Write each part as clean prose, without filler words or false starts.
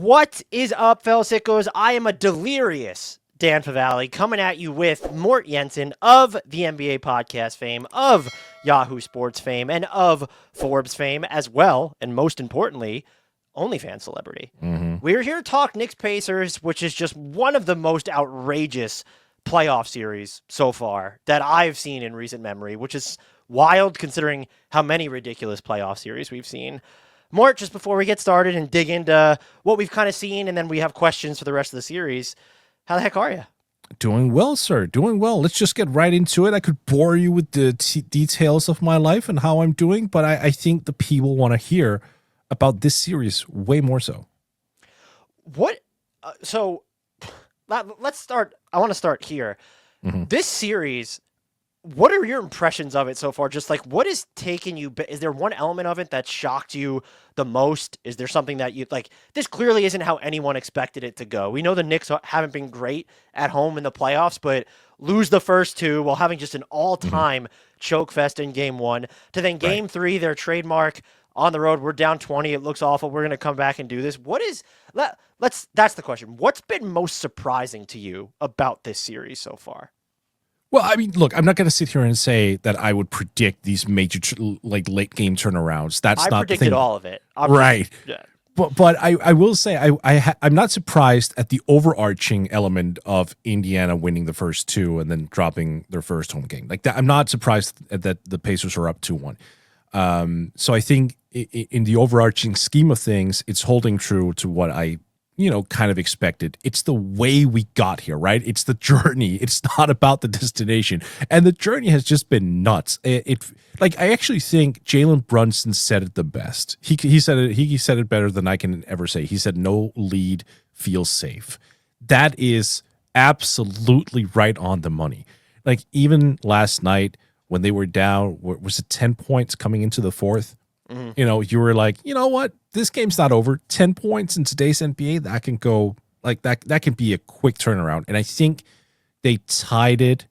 What is up, fellas sickos? I am a delirious Dan Favale coming at you with Mort Jensen of the NBA podcast fame, of Yahoo Sports fame, and of Forbes fame as well, and most importantly, OnlyFans celebrity. We're here to talk Knicks Pacers, which is just one of the most outrageous playoff series so far that I've seen in recent memory, which is wild considering how many ridiculous playoff series we've seen. Mort, just before we get started and dig into what we've kind of seen, and then we have questions for the rest of the series, how the heck are you? Doing well, sir. Doing well. Let's just get right into it. I could bore you with the details of my life and how I'm doing, but I think the people want to hear about this series way more so. What? So let's start. I want to start here. This series, what are your impressions of it so far? Just like, what is taking you? Is there one element of it that shocked you the most? Is there something that you like? This clearly isn't how anyone expected it to go. We know the Knicks haven't been great at home in the playoffs, but lose the first two while having just an all-time choke fest in game one. To then game three, their trademark on the road. We're down 20. It looks awful. We're going to come back and do this. What is that's the question. What's been most surprising to you about this series so far? Well, I mean, look, I'm not going to sit here and say that I would predict these major late game turnarounds. That's I not predicted the thing. all of it. Right. Yeah. But I will say I'm not surprised at the overarching element of Indiana winning the first two and then dropping their first home game. Like that, I'm not surprised that the Pacers are up 2-1. So I think in the overarching scheme of things, it's holding true to what I kind of expected. It's the way we got here, right? It's the journey. It's not about the destination. And the journey has just been nuts. I actually think Jalen Brunson said it the best. He said it better than I can ever say. He said, "No lead feels safe." That is absolutely right on the money. Like even last night when they were down, was it 10 points coming into the fourth? You were like, you know what? This game's not over. 10 points in today's NBA, that can go like that. That can be a quick turnaround. And I think they tied it,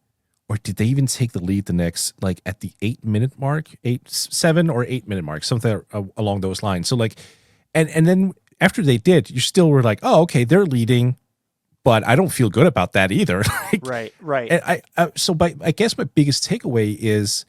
or did they even take the lead the next, like at the 8-minute mark, 7 or 8-minute mark, something along those lines. So like, and then after they did, you still were like, oh, okay, they're leading, but I don't feel good about that either. Right. And I guess my biggest takeaway is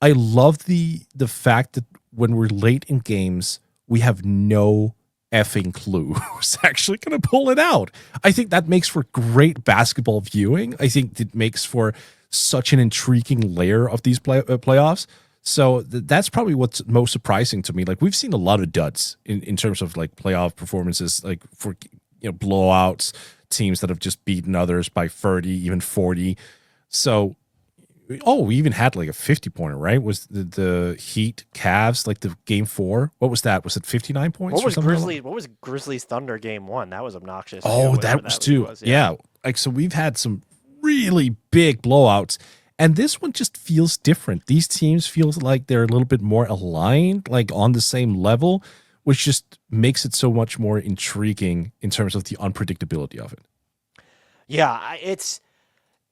I love the fact that when we're late in games, we have no effing clue who's actually going to pull it out. I think that makes for great basketball viewing. I think it makes for such an intriguing layer of these playoffs. So that's probably what's most surprising to me. Like we've seen a lot of duds in terms of like playoff performances, like for blowouts, teams that have just beaten others by 30, even 40. So we even had like a 50-pointer, right? Was the Heat Cavs like the game 4? What was that? Was it 59 points? What was Grizzlies Thunder game 1? That was obnoxious. Oh, that was too. Yeah. Like so we've had some really big blowouts, and this one just feels different. These teams feels like they're a little bit more aligned, like on the same level, which just makes it so much more intriguing in terms of the unpredictability of it. Yeah,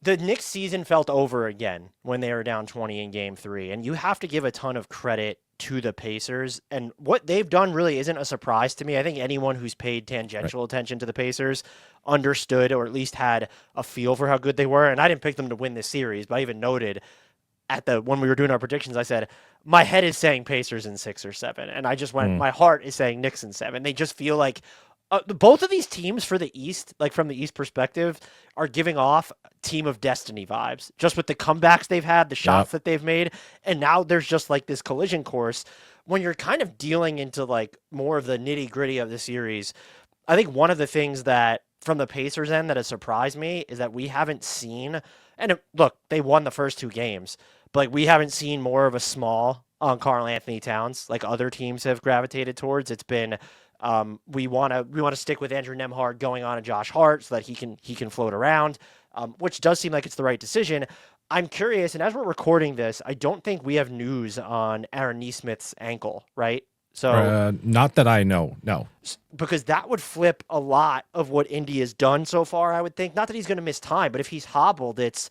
the Knicks season felt over again when they were down 20 in game 3, and you have to give a ton of credit to the Pacers, and what they've done really isn't a surprise to me. I think anyone who's paid tangential attention to the Pacers understood, or at least had a feel for how good they were, and I didn't pick them to win this series, but I even noted when we were doing our predictions, I said, my head is saying Pacers in 6 or 7, and I just went, my heart is saying Knicks in 7. They just feel like both of these teams for the East, like from the East perspective, are giving off team of destiny vibes, just with the comebacks they've had, the shots that they've made. And now there's just like this collision course when you're kind of dealing into like more of the nitty gritty of the series. I think one of the things that from the Pacers end that has surprised me is that we haven't seen, and look, they won the first 2 games, but like we haven't seen more of a small on Karl-Anthony Towns like other teams have gravitated towards. It's been we want to stick with Andrew Nembhard going on to Josh Hart so that he can float around, which does seem like it's the right decision. I'm curious, and as we're recording this, I don't think we have news on Aaron Nesmith's ankle, right? So not that I know, no. Because that would flip a lot of what Indy has done so far, I would think. Not that he's going to miss time, but if he's hobbled, it's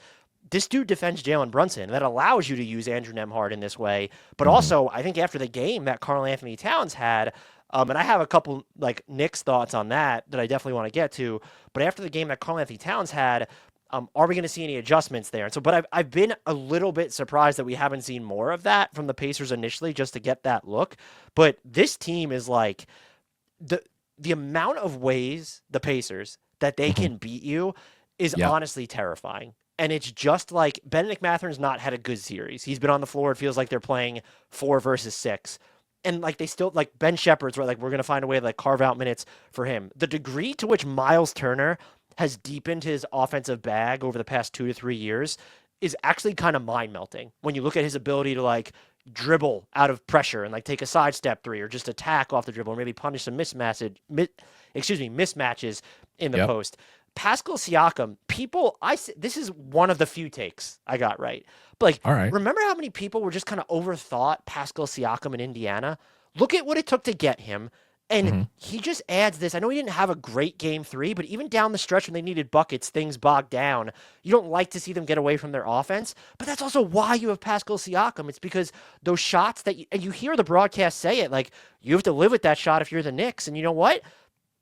this dude defends Jalen Brunson. That allows you to use Andrew Nembhard in this way. But also, I think after the game that Karl-Anthony Towns had, And I have a couple like Knicks thoughts on that I definitely want to get to. But after the game that Karl-Anthony Towns had, are we going to see any adjustments there? And so, but I've been a little bit surprised that we haven't seen more of that from the Pacers initially, just to get that look. But this team is like the amount of ways the Pacers that they can beat you is honestly terrifying. And it's just like Benedict Mathurin's not had a good series. He's been on the floor. It feels like they're playing 4 versus 6. And like they still like Ben Shepherd's where like we're gonna find a way to like carve out minutes for him. The degree to which Myles Turner has deepened his offensive bag over the past 2 to 3 years is actually kind of mind melting when you look at his ability to like dribble out of pressure and like take a sidestep three or just attack off the dribble or maybe punish some mismatches in the post. Pascal Siakam, this is one of the few takes I got right. But like, all right. Remember how many people were just kind of overthought Pascal Siakam in Indiana? Look at what it took to get him. And he just adds this. I know he didn't have a great game 3, but even down the stretch when they needed buckets, things bogged down. You don't like to see them get away from their offense, but that's also why you have Pascal Siakam. It's because those shots and you hear the broadcast say it, like, you have to live with that shot if you're the Knicks. And you know what?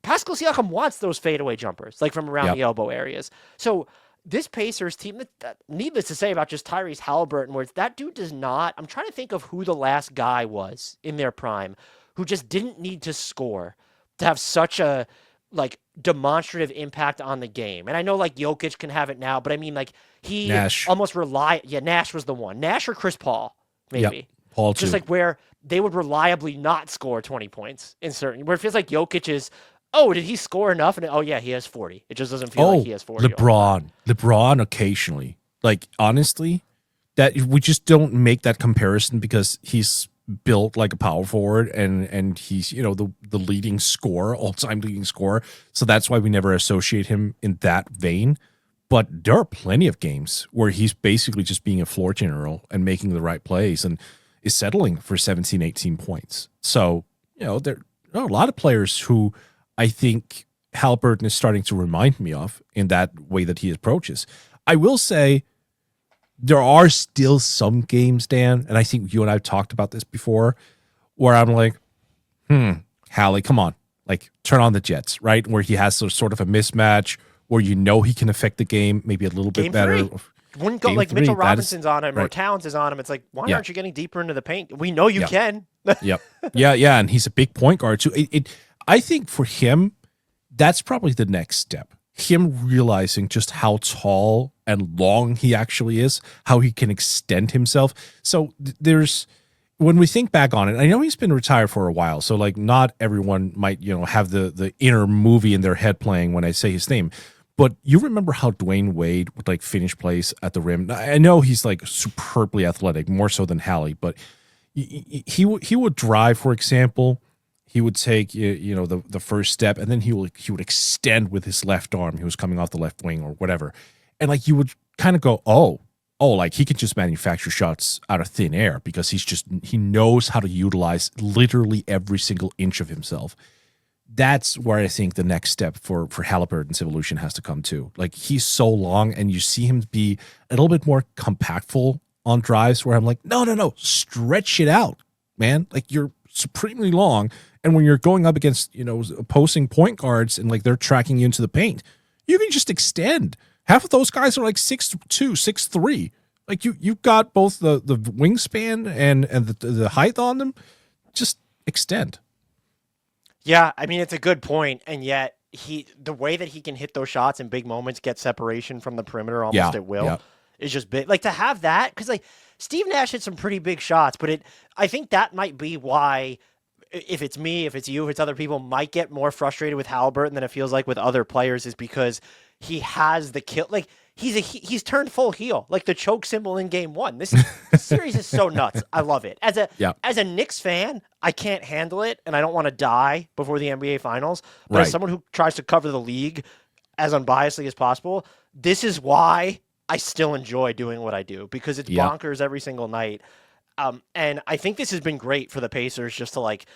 Pascal Siakam wants those fadeaway jumpers, like from around the elbow areas. So this Pacers team, needless to say about just Tyrese Halliburton, where that dude does not, I'm trying to think of who the last guy was in their prime who just didn't need to score to have such a like demonstrative impact on the game. And I know like Jokic can have it now, but I mean like Nash. Almost Nash was the one. Nash or Chris Paul, maybe. Yep. Paul just too. like where they would reliably not score 20 points in certain, where it feels like Jokic is, oh, did he score enough? And oh yeah, he has 40. It just doesn't feel like he has 40. LeBron occasionally. Like honestly, that we just don't make that comparison because he's built like a power forward and he's, the leading scorer, all-time leading scorer. So that's why we never associate him in that vein. But there are plenty of games where he's basically just being a floor general and making the right plays and is settling for 17, 18 points. So, there are a lot of players who I think Halliburton is starting to remind me of in that way that he approaches. I will say there are still some games, Dan, and I think you and I have talked about this before, where I'm like, Hallie, come on. Like, turn on the Jets, right? Where he has sort of a mismatch where he can affect the game maybe a little bit better. Wouldn't go like Mitchell Robinson's on him or Towns is on him. It's like, why aren't you getting deeper into the paint? We know you can. Yep. Yeah, and he's a big point guard too. I think for him, that's probably the next step. Him realizing just how tall and long he actually is, how he can extend himself. So when we think back on it, I know he's been retired for a while, so like not everyone might, have the inner movie in their head playing when I say his name. But you remember how Dwayne Wade would like finish plays at the rim? I know he's like superbly athletic, more so than Hallie, but he would drive, for example. He would take the first step, and then he would extend with his left arm. He was coming off the left wing or whatever, and like you would kind of go, oh, like he can just manufacture shots out of thin air because he knows how to utilize literally every single inch of himself. That's where I think the next step for Halliburton's evolution has to come to. Like he's so long, and you see him be a little bit more compactful on drives. Where I'm like, no, stretch it out, man. Like you're supremely long. And when you're going up against, opposing point guards and like they're tracking you into the paint, you can just extend. Half of those guys are like 6'2", 6'3". Like you've got both the wingspan and the height on them. Just extend. Yeah, I mean it's a good point, and yet the way that he can hit those shots in big moments, get separation from the perimeter almost at will, is just big. Like to have that, because like Steve Nash hit some pretty big shots, but I think that might be why. If it's me, if it's you, if it's other people, might get more frustrated with Halliburton than it feels like with other players is because he has the kill. Like he's turned full heel, like the choke symbol in Game 1. This series is so nuts. I love it. As a Knicks fan, I can't handle it, and I don't want to die before the NBA Finals. But as someone who tries to cover the league as unbiasedly as possible, this is why I still enjoy doing what I do because it's bonkers every single night. And I think this has been great for the Pacers just to like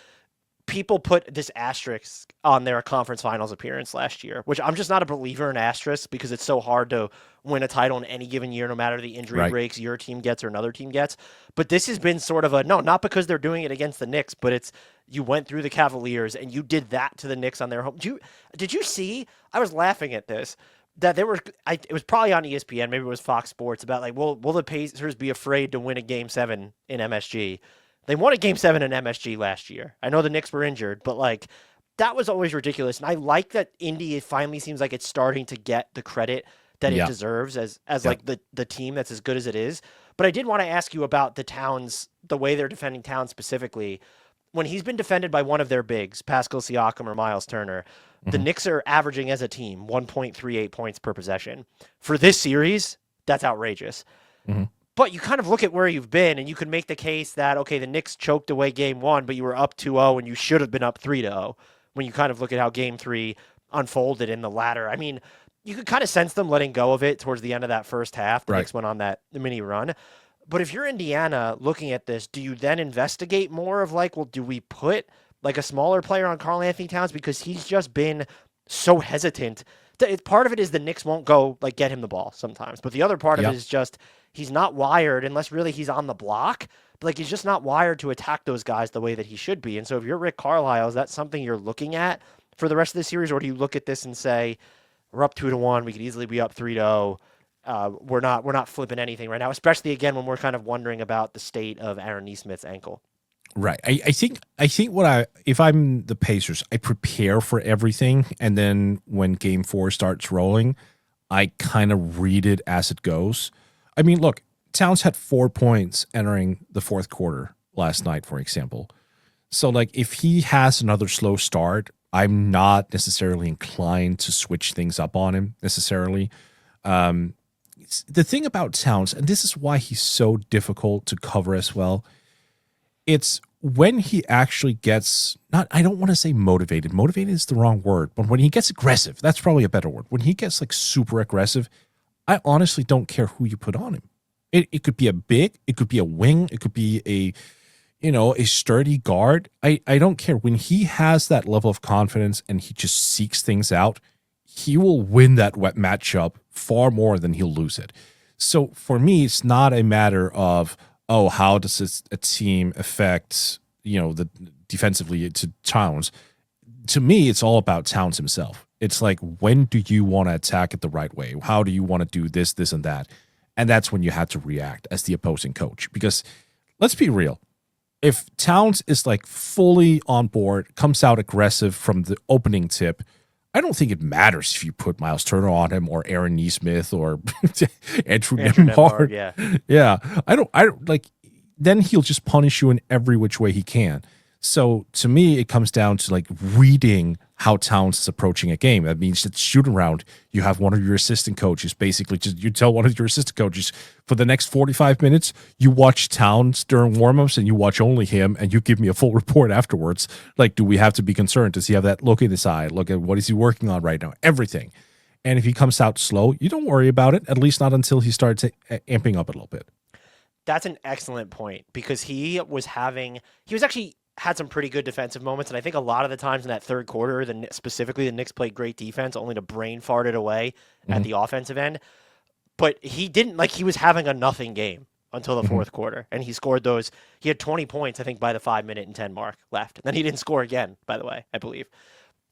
people put this asterisk on their conference finals appearance last year, which I'm just not a believer in asterisks because it's so hard to win a title in any given year, no matter the injury breaks your team gets or another team gets. But this has been sort of no, not because they're doing it against the Knicks, but it's you went through the Cavaliers and you did that to the Knicks on their home. Did you see? I was laughing at this. That there were, it was probably on ESPN, maybe it was Fox Sports, about like, will the Pacers be afraid to win a Game 7 in MSG? They won a Game 7 in MSG last year. I know the Knicks were injured, but like that was always ridiculous. And I like that Indy finally seems like it's starting to get the credit that it deserves as like the team that's as good as it is. But I did want to ask you about the Towns, the way they're defending Towns specifically. When he's been defended by one of their bigs, Pascal Siakam or Myles Turner, the Knicks are averaging as a team 1.38 points per possession. For this series, that's outrageous. But you kind of look at where you've been, and you can make the case that, okay, the Knicks choked away Game 1, but you were up 2-0, and you should have been up 3-0 when you kind of look at how Game 3 unfolded in the ladder. I mean, you could kind of sense them letting go of it towards the end of that first half. The Knicks went on that mini run. But if you're Indiana looking at this, do you then investigate more of like, well, do we put like a smaller player on Karl-Anthony Towns because he's just been so hesitant? Part of it is the Knicks won't go like get him the ball sometimes, but the other part of it is just he's not wired unless really he's on the block. But like he's just not wired to attack those guys the way that he should be. And so if you're Rick Carlisle, is that something you're looking at for the rest of the series, or do you look at this and say we're up 2-1, we could easily be up 3-0? We're not flipping anything right now, especially again when we're kind of wondering about the state of Aaron Nesmith's ankle. Right. I think if I'm the Pacers, I prepare for everything, and then when Game 4 starts rolling, I kind of read it as it goes. I mean, look, Towns had 4 points entering the fourth quarter last night, for example. So, like, if he has another slow start, I'm not necessarily inclined to switch things up on him necessarily. The thing about Towns, and this is why he's so difficult to cover as well, it's when he actually gets, I don't want to say motivated. Motivated is the wrong word, but when he gets aggressive, that's probably a better word. When he gets like super aggressive, I honestly don't care who you put on him. It could be a big, it could be a wing, it could be a sturdy guard. I don't care. When he has that level of confidence and he just seeks things out, he will win that matchup far more than he'll lose it. So for me, it's not a matter of, oh, how does a team affect, the defensively to Towns? To me, it's all about Towns himself. It's like, when do you want to attack it the right way? How do you want to do this, this, and that? And that's when you have to react as the opposing coach. Because let's be real. If Towns is like fully on board, comes out aggressive from the opening tip, I don't think it matters if you put Myles Turner on him or Aaron Nesmith or Andrew Nembhard. Yeah. I don't like, then he'll just punish you in every which way he can. So to me, it comes down to like reading how Towns is approaching a game. That means that shoot around, you have one of your assistant coaches, basically just you tell one of your assistant coaches for the next 45 minutes, you watch Towns during warmups and you watch only him and you give me a full report afterwards. Like, do we have to be concerned? Does he have that look in his eye? Look at what is he working on right now? Everything. And if he comes out slow, you don't worry about it, at least not until he starts amping up a little bit. That's an excellent point because he was actually had some pretty good defensive moments, and I think a lot of the times in that third quarter, specifically the Knicks played great defense, only to brain fart it away at the offensive end. But he didn't, he was having a nothing game until the fourth quarter, and he scored those. He had 20 points, I think, by the 5-minute and 10 mark left. And then he didn't score again, by the way, I believe.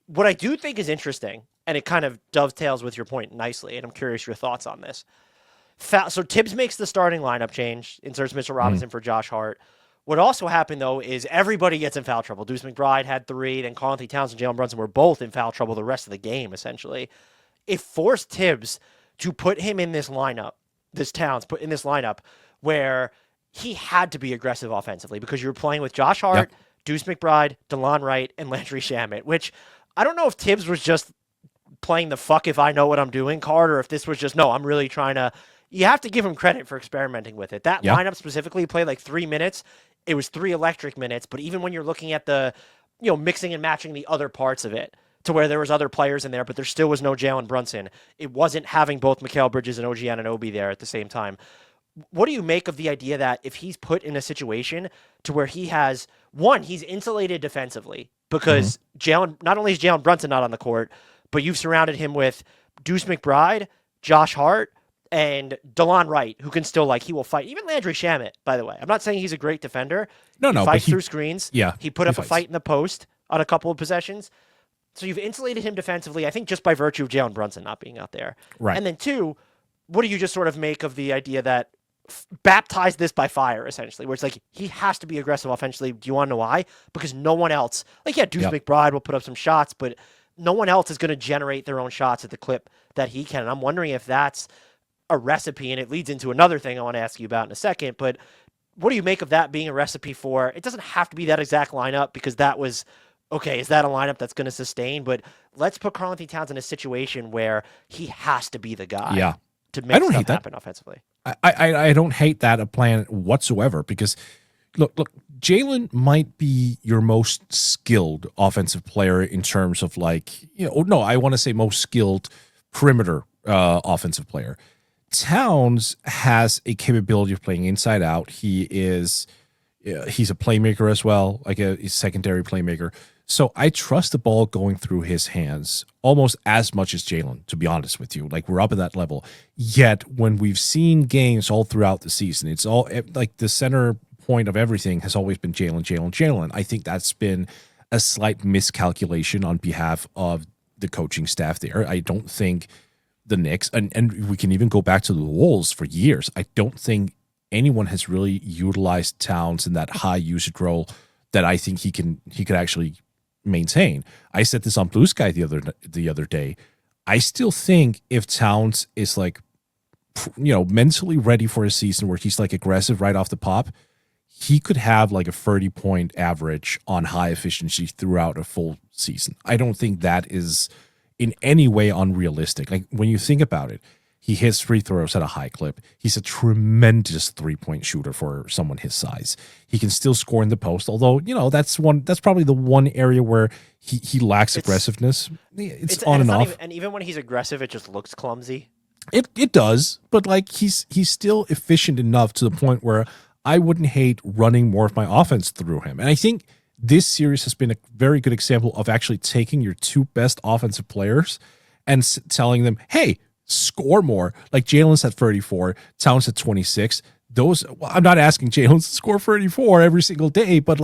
What I do think is interesting, and it kind of dovetails with your point nicely, and I'm curious your thoughts on this. So Tibbs makes the starting lineup change, inserts Mitchell Robinson for Josh Hart. What also happened, though, is everybody gets in foul trouble. Deuce McBride had 3, then Karl-Anthony Towns and Jalen Brunson were both in foul trouble the rest of the game, essentially. It forced Tibbs to put him in this lineup, put in this lineup, where he had to be aggressive offensively because you were playing with Josh Hart, Deuce McBride, DeLon Wright, and Landry Shamet, which I don't know if Tibbs was just playing the fuck if I know what I'm doing card, or if this was just, no, I'm really trying to. You have to give him credit for experimenting with it. That lineup specifically played like 3 minutes. It was 3 electric minutes, but even when you're looking at the, mixing and matching the other parts of it to where there was other players in there, but there still was no Jalen Brunson. It wasn't having both Mikal Bridges and OG Anunoby there at the same time. What do you make of the idea that if he's put in a situation to where he has, one, he's insulated defensively because not only is Jalen Brunson not on the court, but you've surrounded him with Deuce McBride, Josh Hart, and DeLon Wright, who can still, he will fight. Even Landry Shamet, by the way. I'm not saying he's a great defender. No, he fights through screens. Yeah, he put up a fight in the post on a couple of possessions. So you've insulated him defensively, I think, just by virtue of Jalen Brunson not being out there. Right. And then two, what do you just sort of make of the idea that baptize this by fire, essentially, where it's he has to be aggressive offensively. Do you want to know why? Because no one else, Deuce McBride will put up some shots, but no one else is going to generate their own shots at the clip that he can. And I'm wondering if that's a recipe, and it leads into another thing I want to ask you about in a second, but what do you make of that being a recipe for, it doesn't have to be that exact lineup, because that was, okay, is that a lineup that's going to sustain? But let's put Karl-Anthony Towns in a situation where he has to be the guy to make stuff happen offensively. I don't hate that plan whatsoever, because look, Jalen might be your most skilled offensive player in terms of I want to say most skilled perimeter offensive player. Towns has a capability of playing inside out. He's a playmaker as well, a secondary playmaker. So I trust the ball going through his hands almost as much as Jalen, to be honest with you. We're up at that level. Yet when we've seen games all throughout the season, it's all the center point of everything has always been Jalen. I think that's been a slight miscalculation on behalf of the coaching staff there. I don't think the Knicks, and we can even go back to the Wolves for years, I don't think anyone has really utilized Towns in that high usage role that I think he could actually maintain. I said this on Blue Sky the other day. I still think if Towns is mentally ready for a season where he's aggressive right off the pop, he could have a 30-point average on high efficiency throughout a full season. I don't think that is in any way unrealistic. When you think about it, he hits free throws at a high clip. He's a tremendous three-point shooter for someone his size. He can still score in the post, although that's probably the one area where he lacks aggressiveness. It's on and off. And even when he's aggressive, it just looks clumsy. It does, but he's still efficient enough to the point where I wouldn't hate running more of my offense through him. And I think this series has been a very good example of actually taking your two best offensive players and telling them, hey, score more. Jalen's at 34, Towns at 26. I'm not asking Jalen to score 34 every single day, but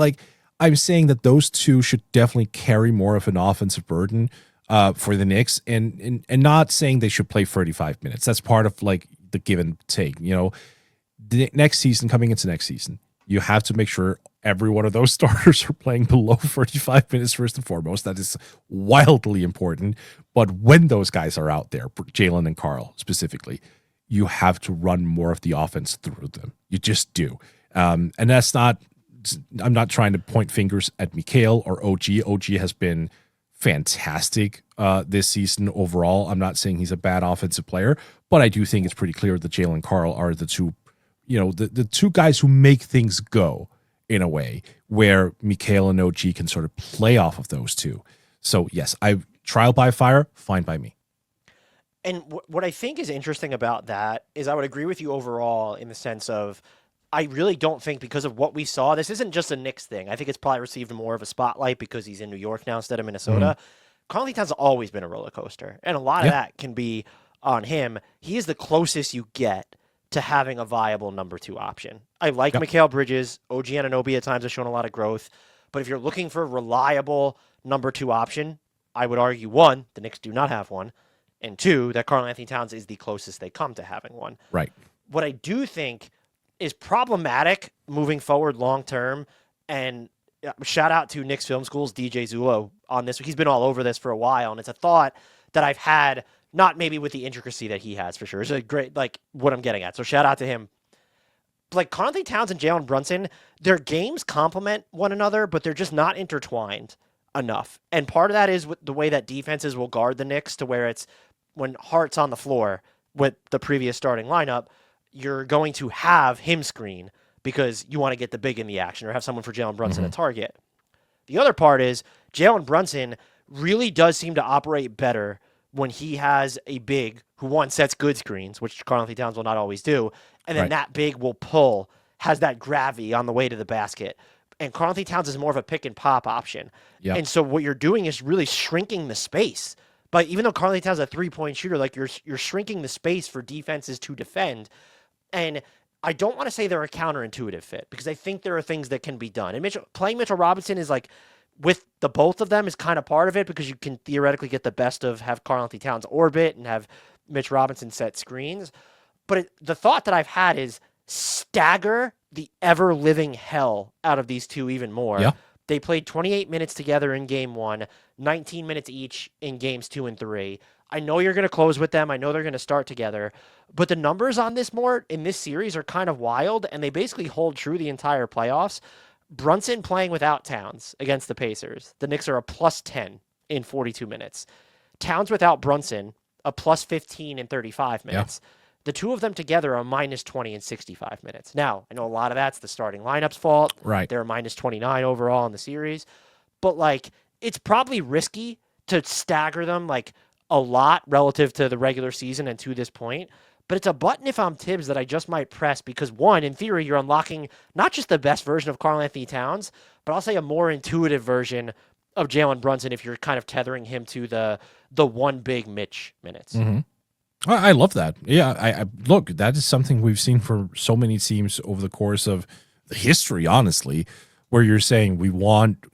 I'm saying that those two should definitely carry more of an offensive burden for the Knicks, and not saying they should play 35 minutes. That's part of the give and take. The next season, coming into next season, you have to make sure every one of those starters are playing below 35 minutes first and foremost. That is wildly important. But when those guys are out there, Jalen and Karl specifically, you have to run more of the offense through them. You just do. And that's not, I'm not trying to point fingers at Mikal or OG. OG has been fantastic this season overall. I'm not saying he's a bad offensive player, but I do think it's pretty clear that Jalen and Karl are the two, the two guys who make things go in a way where Mikal and OG can sort of play off of those two. So yes, trial by fire, fine by me. And what I think is interesting about that is I would agree with you overall in the sense of I really don't think, because of what we saw, this isn't just a Knicks thing. I think it's probably received more of a spotlight because he's in New York now instead of Minnesota. Karl-Anthony Towns has always been a roller coaster, and a lot of that can be on him. He is the closest you get to having a viable number two option. I like Mikal Bridges. OG Anunoby at times has shown a lot of growth. But if you're looking for a reliable number two option, I would argue, one, the Knicks do not have one, and two, that Karl-Anthony Towns is the closest they come to having one. Right. What I do think is problematic moving forward long term, and shout out to Knicks Film School's DJ Zulo on this. He's been all over this for a while, and it's a thought that I've had, not maybe with the intricacy that he has for sure. It's a great, what I'm getting at. So shout out to him. Karl-Anthony Towns and Jalen Brunson, their games complement one another, but they're just not intertwined enough. And part of that is with the way that defenses will guard the Knicks, to where it's when Hart's on the floor with the previous starting lineup, you're going to have him screen because you want to get the big in the action or have someone for Jalen Brunson to target. The other part is Jalen Brunson really does seem to operate better when he has a big who, one, sets good screens, which Karl-Anthony Towns will not always do, and then that big will pull, has that gravity on the way to the basket. and Karl-Anthony Towns is more of a pick and pop option. Yeah. And so what you're doing is really shrinking the space. But even though Karl-Anthony Towns is a 3-point shooter, like you're shrinking the space for defenses to defend. And I don't want to say they're a counterintuitive fit because I think there are things that can be done. And playing Mitchell Robinson is like, with the both of them is kind of part of it because you can theoretically get the best of have Karl-Anthony Towns orbit and have Mitch Robinson set screens. But the thought that I've had is stagger the ever-living hell out of these two even more. Yeah. They played 28 minutes together in game 1, 19 minutes each in games 2 and 3. I know you're going to close with them. I know they're going to start together. But the numbers on this in this series are kind of wild, and they basically hold true the entire playoffs. Brunson playing without Towns against the Pacers. The Knicks are a +10 in 42 minutes. Towns without Brunson, a +15 in 35 minutes. Yeah. The two of them together are -20 in 65 minutes. Now, I know a lot of that's the starting lineup's fault. Right. They're -29 overall in the series. But, like, it's probably risky to stagger them, like, a lot relative to the regular season and to this point. But it's a button if I'm Tibbs that I just might press because, one, in theory, you're unlocking not just the best version of Karl-Anthony Towns, but I'll say a more intuitive version of Jalen Brunson if you're kind of tethering him to the one big Mitch minutes. Mm-hmm. I love that. Yeah, I look, that is something we've seen for so many teams over the course of the history, honestly, where you're saying we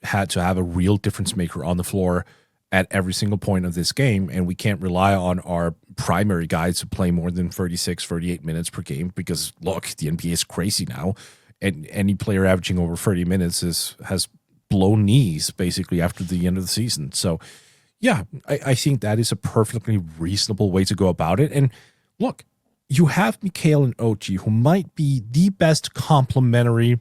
had to have a real difference maker on the floor at every single point of this game, and we can't rely on our primary guys to play more than 36, 38 minutes per game because, look, the NBA is crazy now, and any player averaging over 30 minutes has blown knees basically after the end of the season. So, yeah, I think that is a perfectly reasonable way to go about it. And look, you have Mikal and OG, who might be the best complementary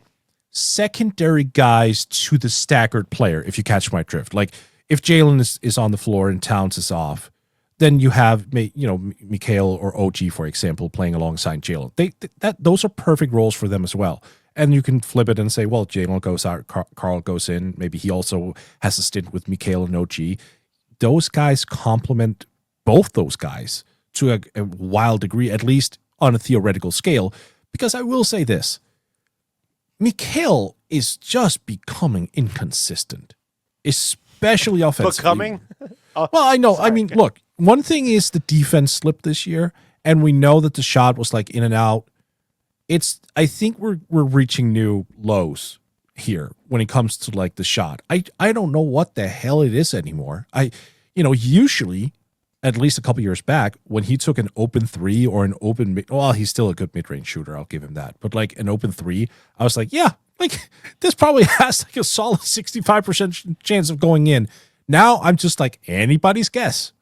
secondary guys to the staggered player, if you catch my drift. Like, if Jalen is on the floor and Towns is off, then you have, Mikal or OG, for example, playing alongside Jalen. Those are perfect roles for them as well. And you can flip it and say, well, Jalen goes out, Karl goes in. Maybe he also has a stint with Mikal and OG. Those guys complement both those guys to a wild degree, at least on a theoretical scale. Because I will say this, Mikal is just becoming inconsistent, especially offensively. Becoming? Well, I know. Sorry. I mean, look, one thing is the defense slipped this year, and we know that the shot was like in and out. I think we're reaching new lows here when it comes to like the shot. I don't know what the hell it is anymore. Usually, at least a couple years back, when he took an open three or an open, he's still a good mid-range shooter. I'll give him that. But like an open three, I was like, yeah, like this probably has like a solid 65% chance of going in. Now I'm just like anybody's guess.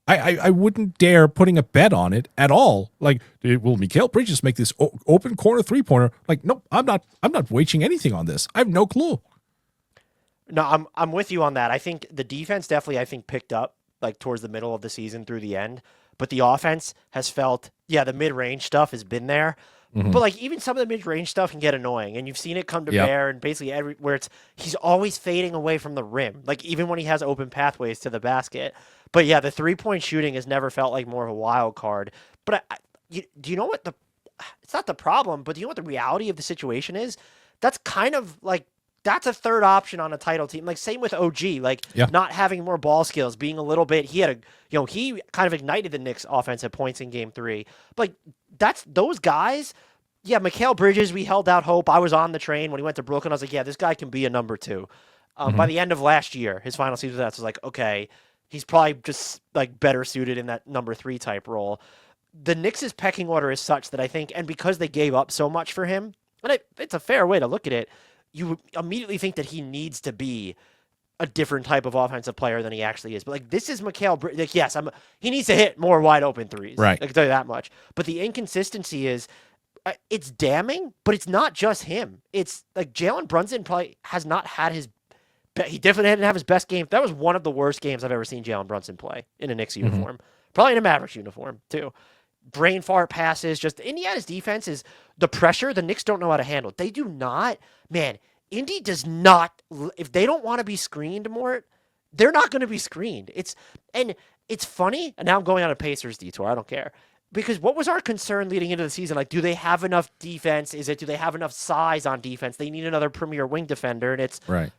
I wouldn't dare putting a bet on it at all. Like, will Mikal Bridges make this open corner 3-pointer? Like, nope, I'm not wagering anything on this. I have no clue. No, I'm with you on that. I think the defense definitely picked up like towards the middle of the season through the end, but the offense has felt, the mid-range stuff has been there. Mm-hmm. But like even some of the mid-range stuff can get annoying, and you've seen it come to bear, and basically everywhere he's always fading away from the rim. Like even when he has open pathways to the basket. But yeah, the 3-point shooting has never felt like more of a wild card. But do you know what it's not the problem, but do you know what the reality of the situation is? That's kind of like, that's a third option on a title team. Like same with OG, not having more ball skills, being a little bit, he kind of ignited the Knicks offense at points in game 3. But that's those guys. Yeah, Mikal Bridges, we held out hope. I was on the train when he went to Brooklyn. I was like, yeah, this guy can be a number 2. By the end of last year, his final season with that was like, okay, he's probably just like better suited in that number 3 type role. The Knicks' pecking order is such that I think, and because they gave up so much for him, and it's a fair way to look at it, you immediately think that he needs to be a different type of offensive player than he actually is. But like this is Mikal Bridges. Like, yes, he needs to hit more wide open threes. Right. I can tell you that much. But the inconsistency is, it's damning, but it's not just him. It's like Jalen Brunson probably has not had he definitely didn't have his best game. That was one of the worst games I've ever seen Jalen Brunson play in a Knicks uniform. Probably in a Mavericks uniform, too. Brain fart passes. Just Indiana's defense is the pressure the Knicks don't know how to handle. They do not. Man, Indy does not. If they don't want to be screened more, they're not going to be screened. It's funny, and now I'm going on a Pacers detour. I don't care. because what was our concern leading into the season? Like, do they have enough defense? Do they have enough size on defense? They need another premier wing defender. And it's Right.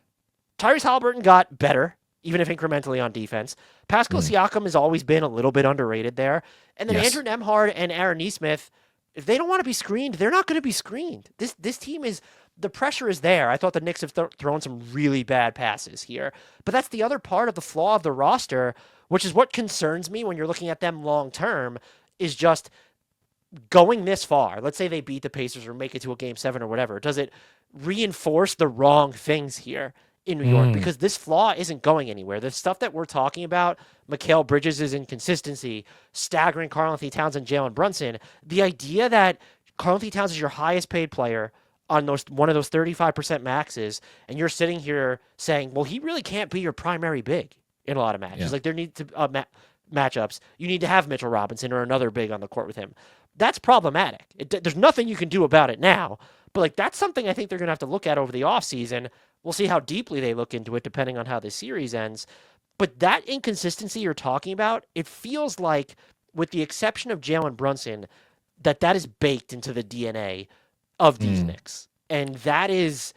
Tyrese Haliburton got better, even if incrementally on defense. Pascal Siakam has always been a little bit underrated there. And then Yes. Andrew Nemhard and Aaron Nesmith, if they don't want to be screened, they're not going to be screened. This team is, the pressure is there. I thought the Knicks have thrown some really bad passes here. But that's the other part of the flaw of the roster, which is what concerns me when you're looking at them long term, is just going this far. Let's say they beat the Pacers or make it to a game 7 or whatever. Does it reinforce the wrong things here in New York? Because this flaw isn't going anywhere. The stuff that we're talking about, Mikal Bridges' inconsistency, staggering Karl-Anthony Towns and Jalen Brunson, the idea that Karl-Anthony Towns is your highest paid player on one of those 35% maxes, and you're sitting here saying, well, he really can't be your primary big in a lot of matches. Yeah. Like, there need to matchups. You need to have Mitchell Robinson or another big on the court with him. That's problematic. There's nothing you can do about it now, but like that's something I think they're going to have to look at over the offseason. We'll see how deeply they look into it depending on how this series ends. But that inconsistency you're talking about, it feels like, with the exception of Jalen Brunson, that is baked into the DNA of these Knicks. And that is,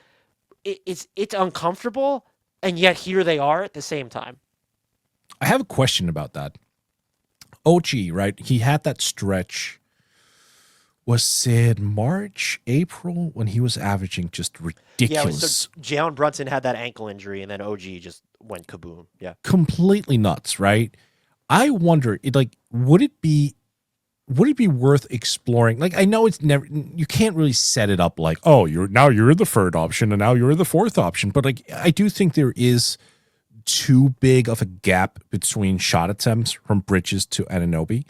it's uncomfortable, and yet here they are at the same time. I have a question about that. OG, right? He had that stretch. Was it March, April, when he was averaging just ridiculous? Yeah, so Jalen Brunson had that ankle injury, and then OG just went kaboom. Yeah. Completely nuts, right? I wonder, would it be worth exploring? Like, I know it's never, you can't really set it up like, oh, you're the third option and now you're the fourth option. But like, I do think there is too big of a gap between shot attempts from Bridges to Anunoby.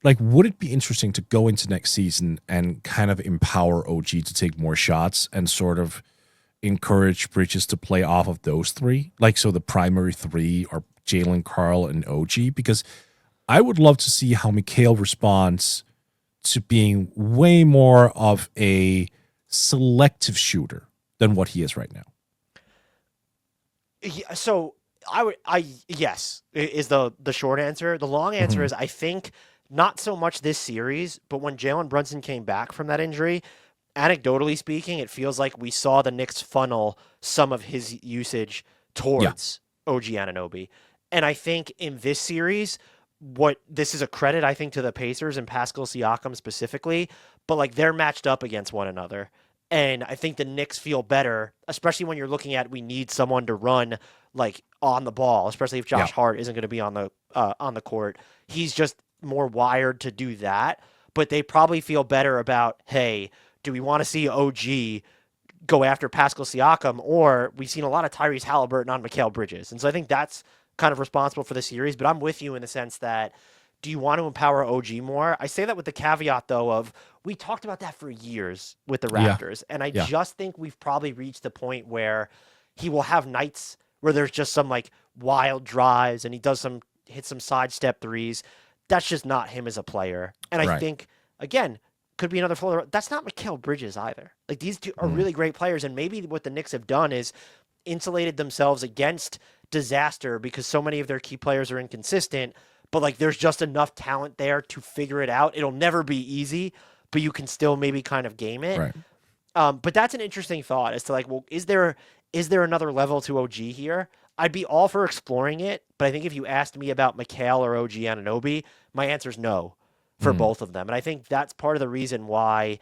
Like, would it be interesting to go into next season and kind of empower OG to take more shots and sort of encourage Bridges to play off of those three? Like, so the primary three are Jalen, Karl, and OG, because I would love to see how Mikal responds to being way more of a selective shooter than what he is right now. Yeah, so yes, is the short answer. The long answer is I think not so much this series, but when Jalen Brunson came back from that injury, anecdotally speaking, it feels like we saw the Knicks funnel some of his usage towards OG Anunoby. And I think in this series, this is a credit, I think, to the Pacers and Pascal Siakam specifically, but like they're matched up against one another. And I think the Knicks feel better, especially when you're looking at we need someone to run like on the ball, especially if Josh Hart isn't going to be on the court. He's just more wired to do that. But they probably feel better about, hey, do we want to see OG go after Pascal Siakam, or we've seen a lot of Tyrese Haliburton on Mikal Bridges. And so I think that's kind of responsible for the series. But I'm with you in the sense that, do you want to empower OG more? I say that with the caveat, though, of we talked about that for years with the Raptors. And I just think we've probably reached the point where he will have nights where there's just some like wild drives and he hit some sidestep threes. That's just not him as a player. And I think, again, could be another floater. That's not Mikal Bridges either. Like, these two are really great players. And maybe what the Knicks have done is insulated themselves against disaster because so many of their key players are inconsistent. But like, there's just enough talent there to figure it out. It'll never be easy, but you can still maybe kind of game it. Right. But that's an interesting thought as to like, well, is there another level to OG here? I'd be all for exploring it, but I think if you asked me about Mikal or OG Anunoby, my answer is no for both of them. And I think that's part of the reason why,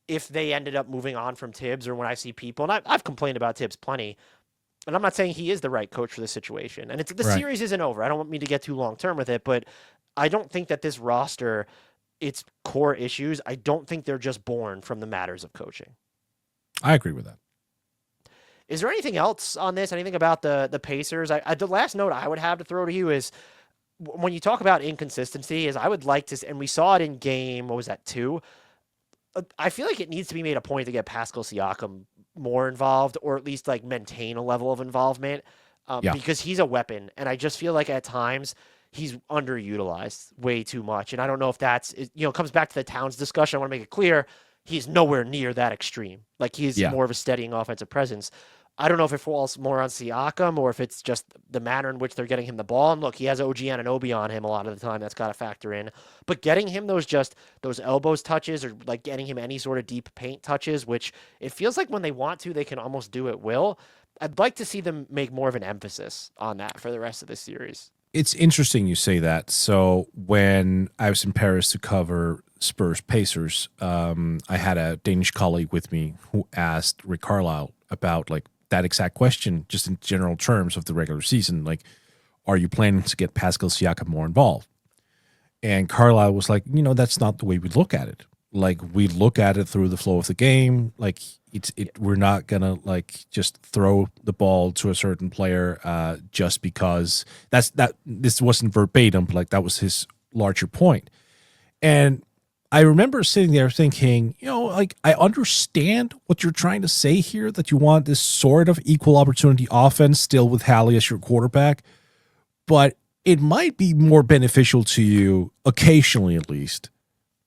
if they ended up moving on from Tibbs, or when I see people, and I've complained about Tibbs plenty, and I'm not saying he is the right coach for this situation. And the series isn't over. I don't want me to get too long-term with it, but I don't think that this roster, its core issues, I don't think they're just born from the matters of coaching. I agree with that. Is there anything else on this? Anything about the Pacers? The last note I would have to throw to you is, when you talk about inconsistency, is I would like to, and we saw it in game, what was that, 2? I feel like it needs to be made a point to get Pascal Siakam more involved, or at least like maintain a level of involvement, because he's a weapon. And I just feel like at times he's underutilized way too much. And I don't know if that's, comes back to the Towns discussion. I want to make it clear, he's nowhere near that extreme. Like, he's more of a steadying offensive presence. I don't know if it falls more on Siakam or if it's just the manner in which they're getting him the ball. And look, he has OG Anunoby on him a lot of the time. That's got to factor in. But getting him those elbows touches or like getting him any sort of deep paint touches, which it feels like when they want to, they can almost do at will. I'd like to see them make more of an emphasis on that for the rest of the series. It's interesting you say that. So when I was in Paris to cover Spurs Pacers, I had a Danish colleague with me who asked Rick Carlisle about like that exact question, just in general terms of the regular season. Like, are you planning to get Pascal Siakam more involved? And Carlisle was like, that's not the way we look at it. Like, we look at it through the flow of the game. Like, we're not gonna like just throw the ball to a certain player just because this wasn't verbatim, but like that was his larger point. And I remember sitting there thinking, like, I understand what you're trying to say here, that you want this sort of equal opportunity offense still with Hallie as your quarterback, but it might be more beneficial to you, occasionally at least,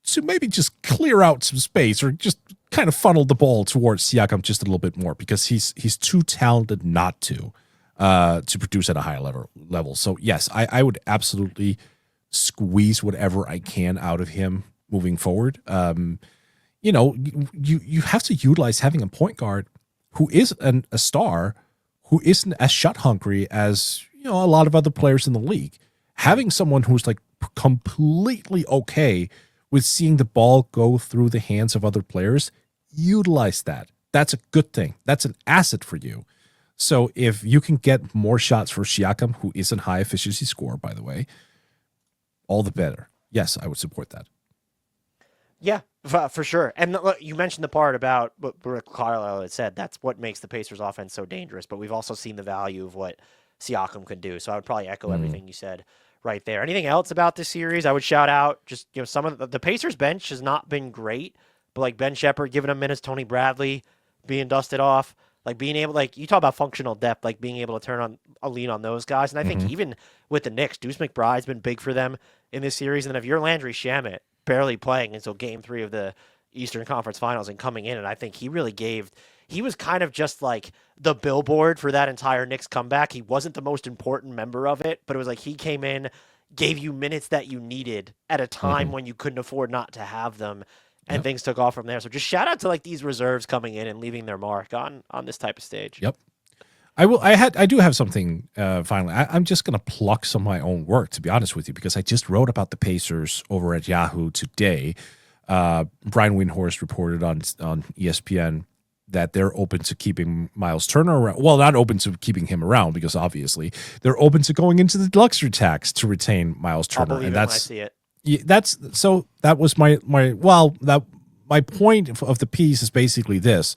to maybe just clear out some space or just kind of funnel the ball towards Siakam just a little bit more, because he's too talented not to produce at a high level. So yes, I would absolutely squeeze whatever I can out of him moving forward. You have to utilize having a point guard who is a star, who isn't as shot hungry as a lot of other players in the league. Having someone who's like completely okay with seeing the ball go through the hands of other players, utilize that. That's a good thing. That's an asset for you. So if you can get more shots for Siakam, who is a high efficiency scorer, by the way, all the better. Yes, I would support that. Yeah, for sure. And look, you mentioned the part about what Rick Carlisle had said. That's what makes the Pacers offense so dangerous. But we've also seen the value of what Siakam can do. So I would probably echo everything you said right there. Anything else about this series? I would shout out just some of the Pacers bench has not been great, but like Ben Shepherd giving him minutes, Tony Bradley being dusted off, like being able, like you talk about functional depth, like being able to turn on a lean on those guys. And I think even with the Knicks, Deuce McBride's been big for them in this series. And then if you're Landry Shamet, barely playing until game 3 of the Eastern Conference Finals and coming in, and I think he was kind of just like the billboard for that entire Knicks comeback. He wasn't the most important member of it, but it was like he came in, gave you minutes that you needed at a time when you couldn't afford not to have them, and things took off from there. So just shout out to like these reserves coming in and leaving their mark on this type of stage. Yep. I do have something finally. I'm just going to pluck some of my own work, to be honest with you, because I just wrote about the Pacers over at Yahoo today. Brian Windhorst reported on ESPN that they're open to keeping Myles Turner around. Well, not open to keeping him around, because obviously they're open to going into the luxury tax to retain Myles Turner. I'll believe it when I see it. That was my point of the piece is basically this.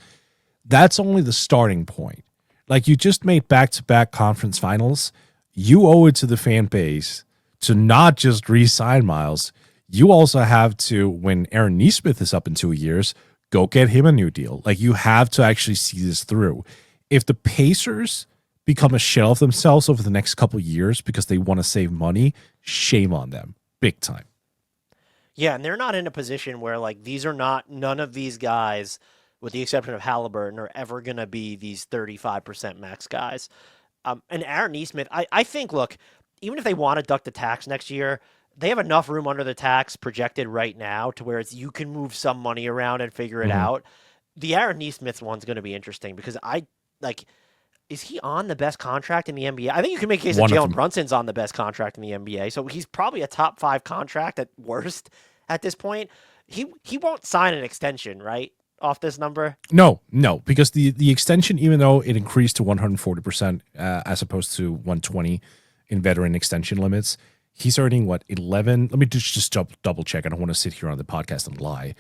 That's only the starting point. Like, you just made back-to-back conference finals. You owe it to the fan base to not just re-sign Myles. You also have to, when Aaron Nesmith is up in 2 years, go get him a new deal. Like, you have to actually see this through. If the Pacers become a shell of themselves over the next couple of years because they want to save money, shame on them. Big time. Yeah, and they're not in a position where, like, none of these guys, with the exception of Halliburton, are ever going to be these 35% max guys. And Aaron Nesmith, I think, look, even if they want to duck the tax next year, they have enough room under the tax projected right now to where you can move some money around and figure it out. The Aaron Nesmith one's going to be interesting because is he on the best contract in the NBA? I think you can make a case that Jalen Brunson's on the best contract in the NBA. So he's probably a top 5 contract at worst at this point. He won't sign an extension, right? Off this number? No, because the extension, even though it increased to 140% as opposed to 120 in veteran extension limits, he's earning 11. Let me just double check. I don't want to sit here on the podcast and lie.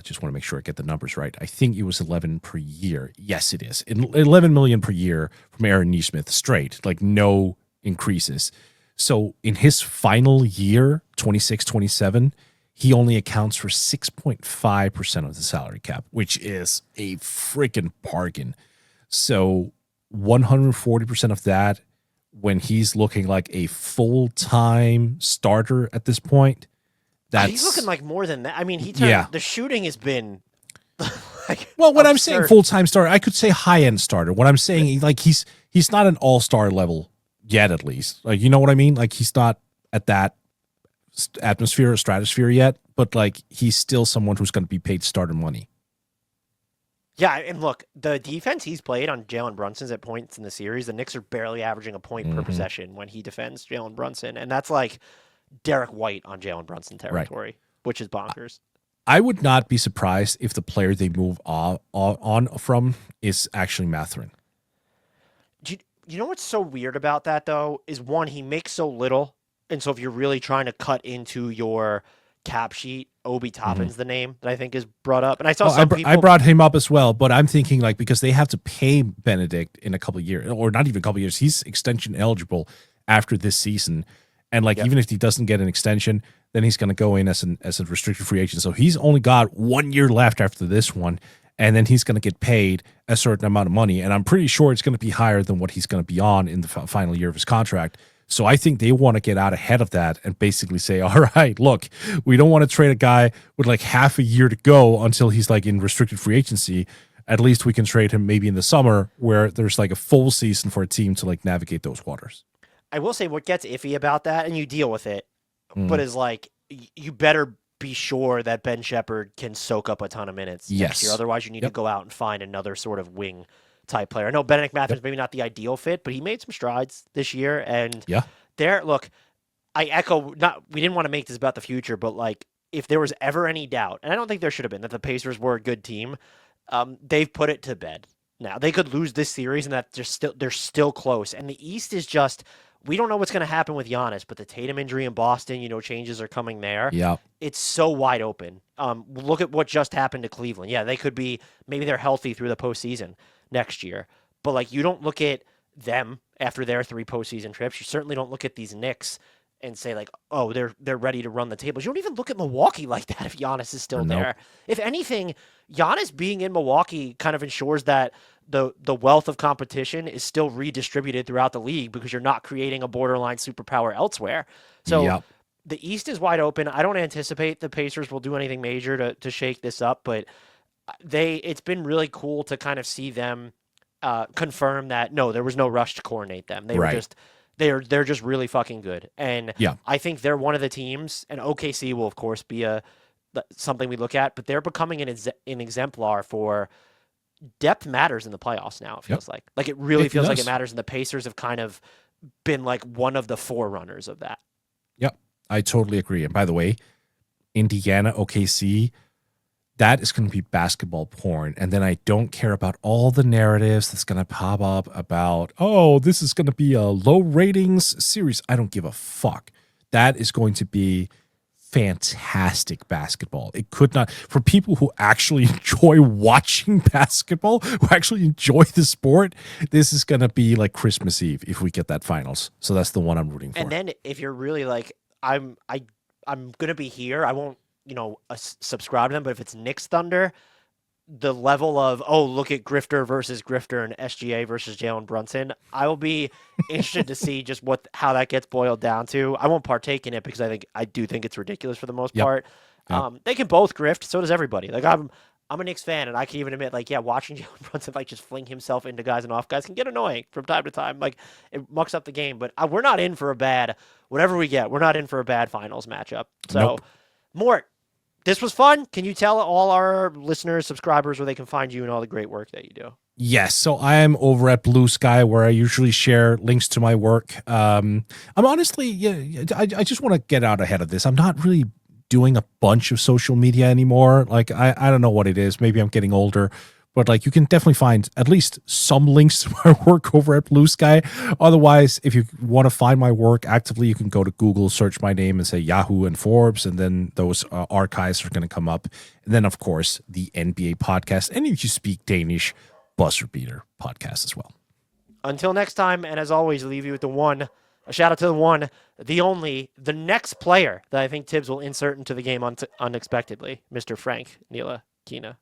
Just want to make sure I get the numbers right. I think it was 11 per year. Yes, it is. 11 million per year from Aaron Nesmith straight, like no increases. So in his final year, 26-27, he only accounts for 6.5% of the salary cap, which is a freaking bargain. So 140% of that, when he's looking like a full-time starter at this point, he's looking like more than that. I mean, the shooting has been like Well, when I'm saying absurd. full-time starter, I could say high-end starter. What I'm saying, like he's not an all-star level yet, at least. Like, you know what I mean? Like he's not at that atmosphere or stratosphere yet, but like he's still someone who's going to be paid starter money. Yeah, and look, the defense he's played on Jalen Brunson's at points in the series, the Knicks are barely averaging a point per possession when he defends Jalen Brunson, and that's like Derek White on Jalen Brunson territory, which is bonkers. I would not be surprised if the player they move on from is actually Mathurin. You know what's so weird about that, though, is one, he makes so little, and so if you're really trying to cut into your cap sheet, Obi Toppin's the name that I think is brought up. And I saw some people... I brought him up as well, but I'm thinking like because they have to pay Benedict in a couple of years, or not even a couple of years, he's extension eligible after this season. And like even if he doesn't get an extension, then he's going to go in as a restricted free agent. So he's only got 1 year left after this one, and then he's going to get paid a certain amount of money. And I'm pretty sure it's going to be higher than what he's going to be on in the final year of his contract. So I think they want to get out ahead of that and basically say, all right, look, we don't want to trade a guy with like half a year to go until he's like in restricted free agency. At least we can trade him maybe in the summer where there's like a full season for a team to like navigate those waters. I will say what gets iffy about that, and you deal with it, but is like you better be sure that Ben Shepherd can soak up a ton of minutes next year. Otherwise, you need to go out and find another sort of wing type player. I know Benedict Mathurin's maybe not the ideal fit, but he made some strides this year. And look, I echo, we didn't want to make this about the future, but like if there was ever any doubt, and I don't think there should have been, that the Pacers were a good team, they've put it to bed. Now they could lose this series, and that they're still close. And the East is just, we don't know what's going to happen with Giannis, but the Tatum injury in Boston, changes are coming there. Yeah, it's so wide open. Look at what just happened to Cleveland. Yeah, they could be, maybe they're healthy through the postseason next year, but like you don't look at them after their 3 postseason trips. You certainly don't look at these Knicks and say like, oh, they're ready to run the tables. You don't even look at Milwaukee like that if Giannis is still there. If anything, Giannis being in Milwaukee kind of ensures that the wealth of competition is still redistributed throughout the league because you're not creating a borderline superpower elsewhere. So the East is wide open. I don't anticipate the Pacers will do anything major to shake this up, but it's been really cool to kind of see them confirm that no, there was no rush to coordinate them. They were just they're just really fucking good. And I think they're one of the teams, and OKC will of course be something we look at, but they're becoming an exemplar for depth matters in the playoffs now. It feels like it really feels like it matters, and the Pacers have kind of been like one of the forerunners of that. Yep, I totally agree. And by the way, Indiana, OKC, that is going to be basketball porn. And then I don't care about all the narratives that's going to pop up about, oh, this is going to be a low ratings series. I don't give a fuck. That is going to be fantastic basketball. It could not, for people who actually enjoy watching basketball, who actually enjoy the sport, this is going to be like Christmas Eve if we get that finals. So that's the one I'm rooting for. And then if you're really like, I'm going to be here, I won't, subscribe to them, but if it's Knicks Thunder, the level of, oh, look at Grifter versus Grifter and SGA versus Jalen Brunson, I will be interested to see just how that gets boiled down to. I won't partake in it because I do think it's ridiculous for the most part. They can both grift, so does everybody. Like I'm a Knicks fan, and I can even admit, like, watching Jalen Brunson like just fling himself into guys and off guys can get annoying from time to time. Like it mucks up the game, but we're not in for a bad whatever we get. We're not in for a bad finals matchup. So, Mort, this was fun. Can you tell all our listeners, subscribers, where they can find you and all the great work that you do? Yes, so I am over at Blue Sky, where I usually share links to my work. I'm honestly, I just want to get out ahead of this. I'm not really doing a bunch of social media anymore. Like, I don't know what it is. Maybe I'm getting older. But like, you can definitely find at least some links to my work over at Blue Sky. Otherwise, if you want to find my work actively, you can go to Google, search my name, and say Yahoo and Forbes, and then those archives are going to come up. And then, of course, the NBA podcast, and if you speak Danish, Buzzer Beater podcast as well. Until next time, and as always, leave you with a shout out to the one, the only, the next player that I think Tibbs will insert into the game unexpectedly, Mr. Frank Ntilikina.